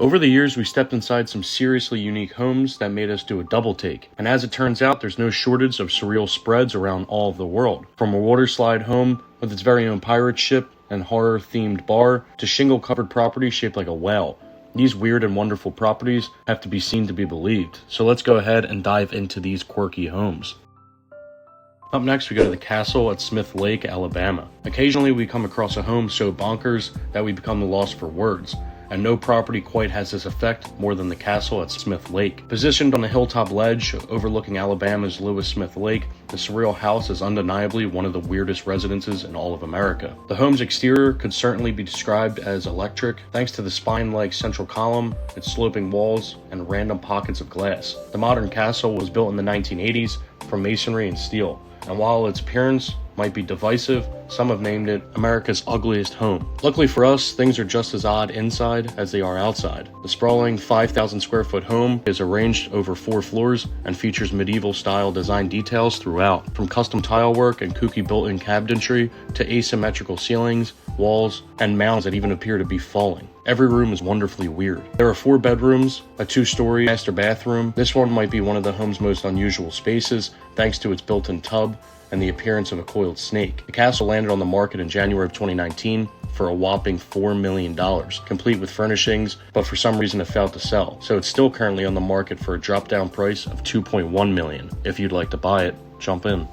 Over the years, we stepped inside some seriously unique homes that made us do a double take. And as it turns out, there's no shortage of surreal spreads around all of the world. From a water slide home with its very own pirate ship and horror-themed bar to shingle-covered property shaped like a whale. These weird and wonderful properties have to be seen to be believed. So let's go ahead and dive into these quirky homes. Up next, we go to the castle at Smith Lake, Alabama. Occasionally, we come across a home so bonkers that we become lost for words. And no property quite has this effect more than the castle at Smith Lake. Positioned on a hilltop ledge overlooking Alabama's Lewis Smith Lake, the surreal house is undeniably one of the weirdest residences in all of America. The home's exterior could certainly be described as electric, thanks to the spine-like central column, its sloping walls, and random pockets of glass. The modern castle was built in the 1980s from masonry and steel, and while its appearance might be divisive, some have named it America's ugliest home. Luckily for us, things are just as odd inside as they are outside. The sprawling 5,000 square foot home is arranged over 4 floors and features medieval style design details throughout, from custom tile work and kooky built-in cabinetry to asymmetrical ceilings, walls, and mounds that even appear to be falling. Every room is wonderfully weird. There are 4 bedrooms, a 2-story master bathroom. This one might be one of the home's most unusual spaces, thanks to its built-in tub and the appearance of a coiled snake. The castle landed on the market in January of 2019 for a whopping $4 million, complete with furnishings, but for some reason it failed to sell. So it's still currently on the market for a drop-down price of $2.1 million. If you'd like to buy it, jump in.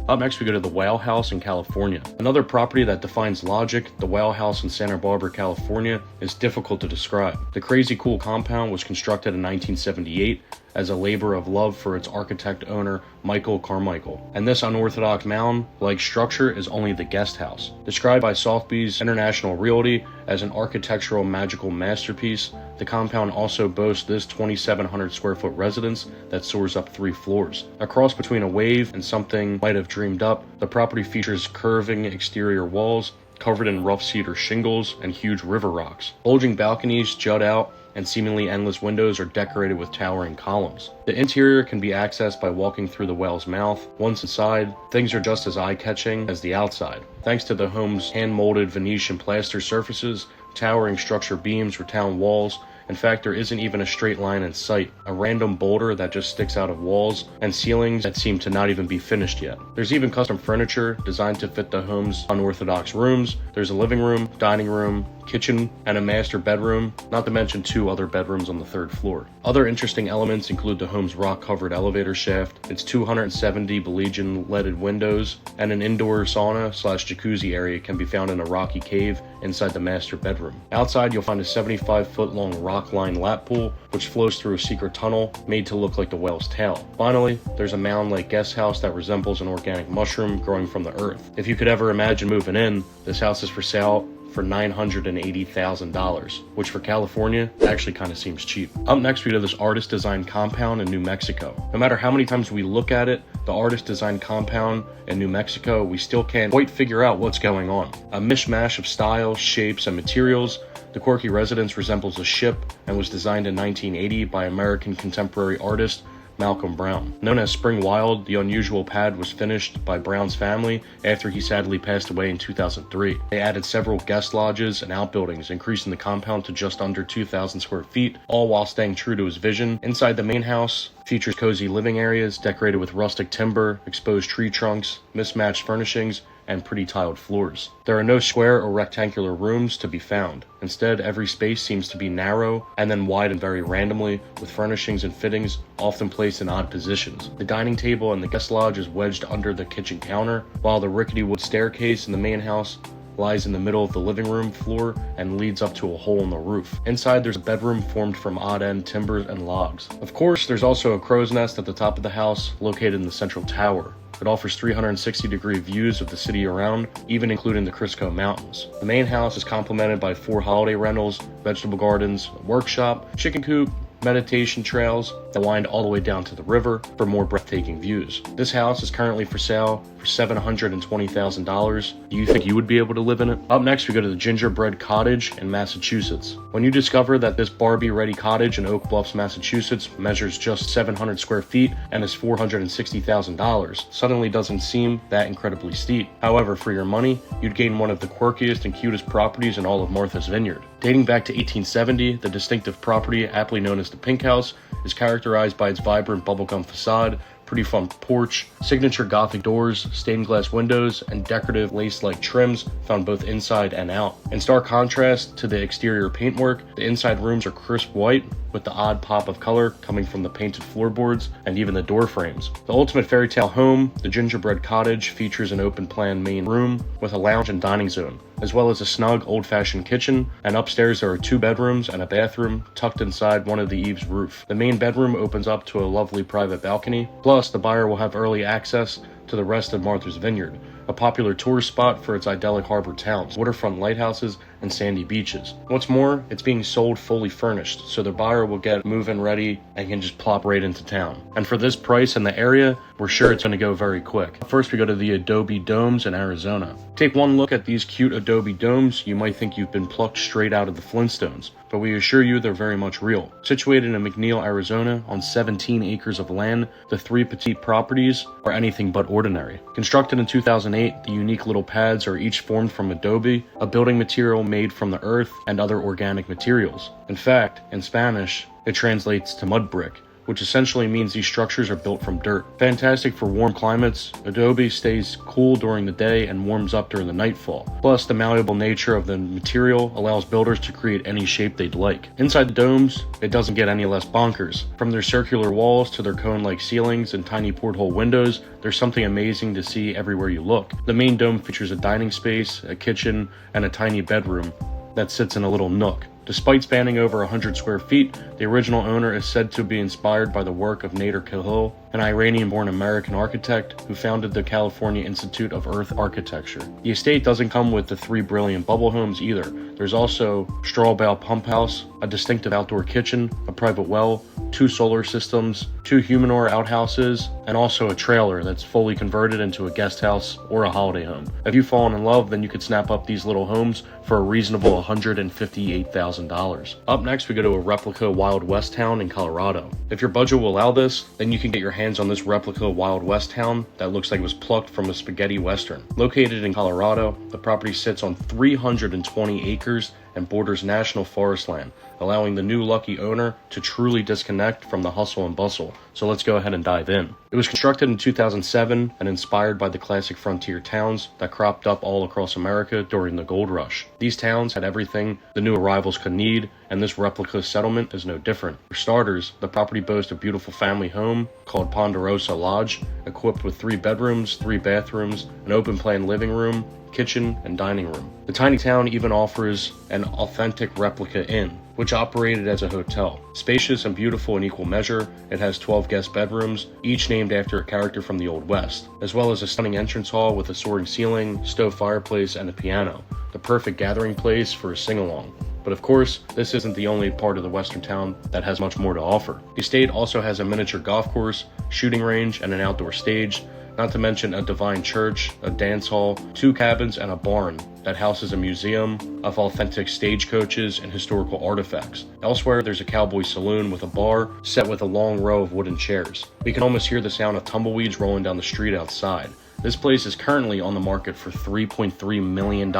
Up next, we go to the Whale House in California. Another property that defines logic, the Whale House in Santa Barbara, California, is difficult to describe. The crazy cool compound was constructed in 1978 as a labor of love for its architect-owner, Michael Carmichael. And this unorthodox mound-like structure is only the guest house. Described by Sotheby's International Realty as an architectural magical masterpiece, the compound also boasts this 2,700 square foot residence that soars up 3 floors. A cross between a wave and something might have dreamed up, the property features curving exterior walls covered in rough cedar shingles and huge river rocks. Bulging balconies jut out, and seemingly endless windows are decorated with towering columns. The interior can be accessed by walking through the whale's mouth. Once inside, things are just as eye-catching as the outside. Thanks to the home's hand-molded Venetian plaster surfaces, towering structure beams, rattan walls. In fact, there isn't even a straight line in sight, a random boulder that just sticks out of walls, and ceilings that seem to not even be finished yet. There's even custom furniture designed to fit the home's unorthodox rooms. There's a living room, dining room, kitchen, and a master bedroom, not to mention 2 other bedrooms on the 3rd floor. Other interesting elements include the home's rock-covered elevator shaft, its 270 Belgian leaded windows, and an indoor sauna/jacuzzi area can be found in a rocky cave inside the master bedroom. Outside, you'll find a 75-foot-long rock-lined lap pool, which flows through a secret tunnel made to look like the whale's tail. Finally, there's a mound-like guest house that resembles an organic mushroom growing from the earth. If you could ever imagine moving in, this house is for sale for $980,000, which for California actually kind of seems cheap. Up next, we have this artist-designed compound in New Mexico. No matter how many times we look at it, the artist-designed compound in New Mexico, we still can't quite figure out what's going on. A mishmash of styles, shapes, and materials, the quirky residence resembles a ship and was designed in 1980 by American contemporary artist Malcolm Brown. Known as Spring Wild, the unusual pad was finished by Brown's family after he sadly passed away in 2003. They added several guest lodges and outbuildings, increasing the compound to just under 2,000 square feet, all while staying true to his vision. Inside the main house features cozy living areas decorated with rustic timber, exposed tree trunks, mismatched furnishings, and pretty tiled floors. There are no square or rectangular rooms to be found. Instead, every space seems to be narrow and then wide and very randomly, with furnishings and fittings often placed in odd positions. The dining table in the guest lodge is wedged under the kitchen counter, while the rickety wood staircase in the main house lies in the middle of the living room floor and leads up to a hole in the roof. Inside, there's a bedroom formed from odd-end timbers and logs. Of course, there's also a crow's nest at the top of the house, located in the central tower. It offers 360-degree views of the city around, even including the Crisco Mountains. The main house is complemented by 4 holiday rentals, vegetable gardens, a workshop, chicken coop, meditation trails, that wind all the way down to the river for more breathtaking views. This house is currently for sale for $720,000. Do you think you would be able to live in it? Up next, we go to the Gingerbread Cottage in Massachusetts. When you discover that this Barbie-ready cottage in Oak Bluffs, Massachusetts measures just 700 square feet and is $460,000, suddenly doesn't seem that incredibly steep. However, for your money, you'd gain one of the quirkiest and cutest properties in all of Martha's Vineyard. Dating back to 1870, the distinctive property, aptly known as the Pink House, is characterized by its vibrant bubblegum facade, pretty fun porch, signature Gothic doors, stained glass windows, and decorative lace-like trims found both inside and out. In stark contrast to the exterior paintwork, the inside rooms are crisp white, with the odd pop of color coming from the painted floorboards and even the door frames. The ultimate fairy tale home, the Gingerbread Cottage, features an open-plan main room with a lounge and dining zone, as well as a snug, old-fashioned kitchen, and upstairs there are 2 bedrooms and a bathroom tucked inside one of the eaves roof. The main bedroom opens up to a lovely private balcony, plus the buyer will have early access to the rest of Martha's Vineyard, a popular tourist spot for its idyllic harbor towns, waterfront lighthouses, and sandy beaches. What's more, it's being sold fully furnished, so the buyer will get move-in ready and can just plop right into town. And for this price in the area, we're sure it's going to go very quick. First, we go to the Adobe domes in Arizona. Take one look at these cute Adobe domes, you might think you've been plucked straight out of the Flintstones, but we assure you they're very much real. Situated in McNeil, Arizona, on 17 acres of land, the 3 petite properties are anything but ordinary. Constructed in 2008, the unique little pads are each formed from Adobe, a building material made from the earth and other organic materials. In fact, in Spanish, it translates to mud brick, which essentially means these structures are built from dirt. Fantastic for warm climates, Adobe stays cool during the day and warms up during the nightfall. Plus, the malleable nature of the material allows builders to create any shape they'd like. Inside the domes, it doesn't get any less bonkers. From their circular walls to their cone-like ceilings and tiny porthole windows, there's something amazing to see everywhere you look. The main dome features a dining space, a kitchen, and a tiny bedroom that sits in a little nook. Despite spanning over 100 square feet, the original owner is said to be inspired by the work of Nader Khalil, an Iranian-born American architect who founded the California Institute of Earth Architecture. The estate doesn't come with the 3 brilliant bubble homes either. There's also straw bale pump house, a distinctive outdoor kitchen, a private well, 2 solar systems, 2 humidor outhouses, and also a trailer that's fully converted into a guest house or a holiday home. If you've fallen in love, then you could snap up these little homes for a reasonable $158,000. Up next, we go to a replica Wild West town in Colorado. If your budget will allow this, then you can get your hands on this replica Wild West town that looks like it was plucked from a spaghetti western. Located in Colorado, the property sits on 320 acres and borders national forest land, allowing the new lucky owner to truly disconnect from the hustle and bustle. So let's go ahead and dive in. It was constructed in 2007 and inspired by the classic frontier towns that cropped up all across America during the gold rush. These towns had everything the new arrivals could need, and this replica settlement is no different. For starters, the property boasts a beautiful family home called Ponderosa Lodge, equipped with 3 bedrooms, 3 bathrooms, an open-plan living room, kitchen, and dining room. The tiny town even offers an authentic replica inn, which operated as a hotel. Spacious and beautiful in equal measure, it has 12 guest bedrooms, each named after a character from the Old West, as well as a stunning entrance hall with a soaring ceiling, stove fireplace, and a piano, the perfect gathering place for a sing-along. But of course, this isn't the only part of the western town that has much more to offer. The estate also has a miniature golf course, shooting range, and an outdoor stage, not to mention a divine church, a dance hall, 2 cabins, and a barn that houses a museum of authentic stagecoaches and historical artifacts. Elsewhere, there's a cowboy saloon with a bar set with a long row of wooden chairs. We can almost hear the sound of tumbleweeds rolling down the street outside. This place is currently on the market for $3.3 million,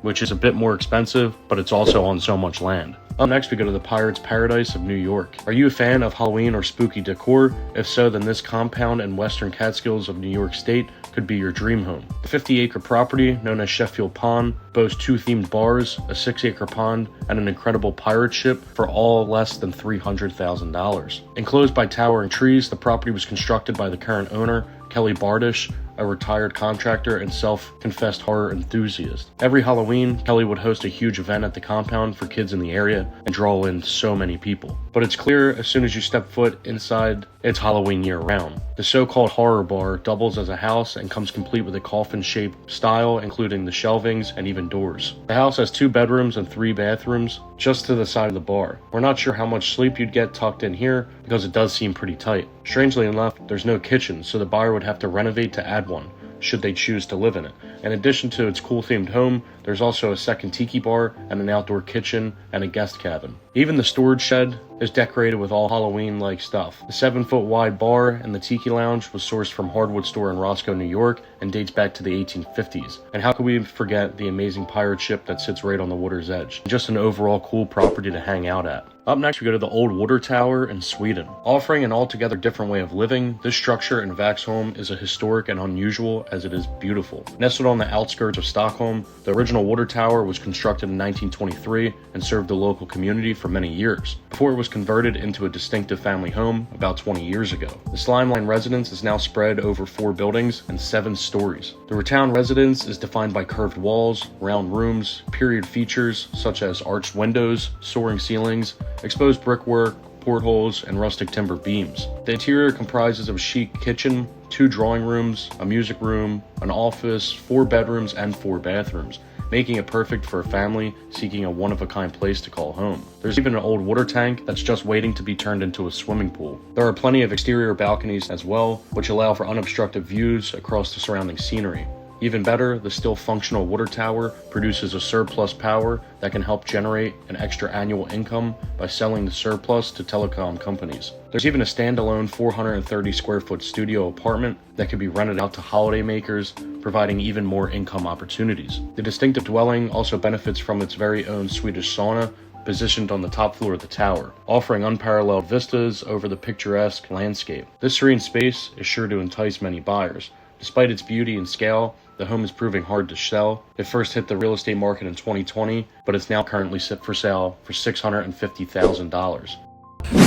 which is a bit more expensive, but it's also on so much land. Up next, we go to the Pirates Paradise of New York. Are you a fan of Halloween or spooky decor? If so, then this compound in Western Catskills of New York State could be your dream home. The 50-acre property, known as Sheffield Pond, boasts 2 themed bars, a 6-acre pond, and an incredible pirate ship for all less than $300,000. Enclosed by towering trees, the property was constructed by the current owner, Kelly Bardish, a retired contractor and self-confessed horror enthusiast. Every Halloween, Kelly would host a huge event at the compound for kids in the area and draw in so many people. But it's clear as soon as you step foot inside, it's Halloween year-round. The so-called horror bar doubles as a house and comes complete with a coffin-shaped style, including the shelvings and even doors. The house has 2 bedrooms and 3 bathrooms just to the side of the bar. We're not sure how much sleep you'd get tucked in here because it does seem pretty tight. Strangely enough, there's no kitchen, so the buyer would have to renovate to add one, should they choose to live in it. In addition to its cool themed home, there's also a second tiki bar and an outdoor kitchen and a guest cabin. Even the storage shed is decorated with all Halloween-like stuff. The 7-foot wide bar and the tiki lounge was sourced from Hardwood Store in Roscoe, New York, and dates back to the 1850s. And how could we forget the amazing pirate ship that sits right on the water's edge? Just an overall cool property to hang out at. Up next, we go to the Old Water Tower in Sweden. Offering an altogether different way of living, this structure in Vaxholm is a historic and unusual as it is beautiful. Nestled on the outskirts of Stockholm, the original water tower was constructed in 1923 and served the local community for many years, before it was converted into a distinctive family home about 20 years ago. The Slimeline residence is now spread over 4 buildings and 7 stories. The Rattown residence is defined by curved walls, round rooms, period features such as arched windows, soaring ceilings, exposed brickwork, portholes, and rustic timber beams. The interior comprises of a chic kitchen, 2 drawing rooms, a music room, an office, 4 bedrooms, and 4 bathrooms, making it perfect for a family seeking a one-of-a-kind place to call home. There's even an old water tank that's just waiting to be turned into a swimming pool. There are plenty of exterior balconies as well, which allow for unobstructed views across the surrounding scenery. Even better, the still functional water tower produces a surplus power that can help generate an extra annual income by selling the surplus to telecom companies. There's even a standalone 430 square foot studio apartment that can be rented out to holidaymakers, providing even more income opportunities. The distinctive dwelling also benefits from its very own Swedish sauna, positioned on the top floor of the tower, offering unparalleled vistas over the picturesque landscape. This serene space is sure to entice many buyers. Despite its beauty and scale, the home is proving hard to sell. It first hit the real estate market in 2020, but it's now currently set for sale for $650,000.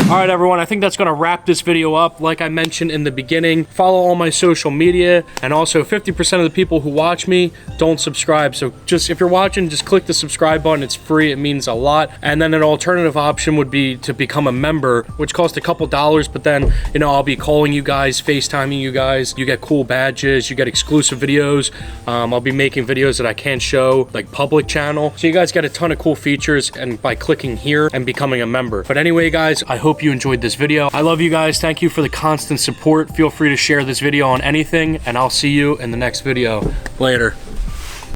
Alright everyone, I think that's going to wrap this video up. Like I mentioned in the beginning, follow all my social media, and also 50% of the people who watch me don't subscribe. So just, if you're watching, just click the subscribe button. It's free, it means a lot. And then an alternative option would be to become a member, which costs a couple dollars, but then, you know, I'll be calling you guys, FaceTiming you guys. You get cool badges, you get exclusive videos. I'll be making videos that I can't show, like public channel. So you guys get a ton of cool features and by clicking here and becoming a member. But anyway, guys, I hope you enjoyed this video. I love you guys. Thank you for the constant support. Feel free to share this video on anything, and I'll see you in the next video. Later.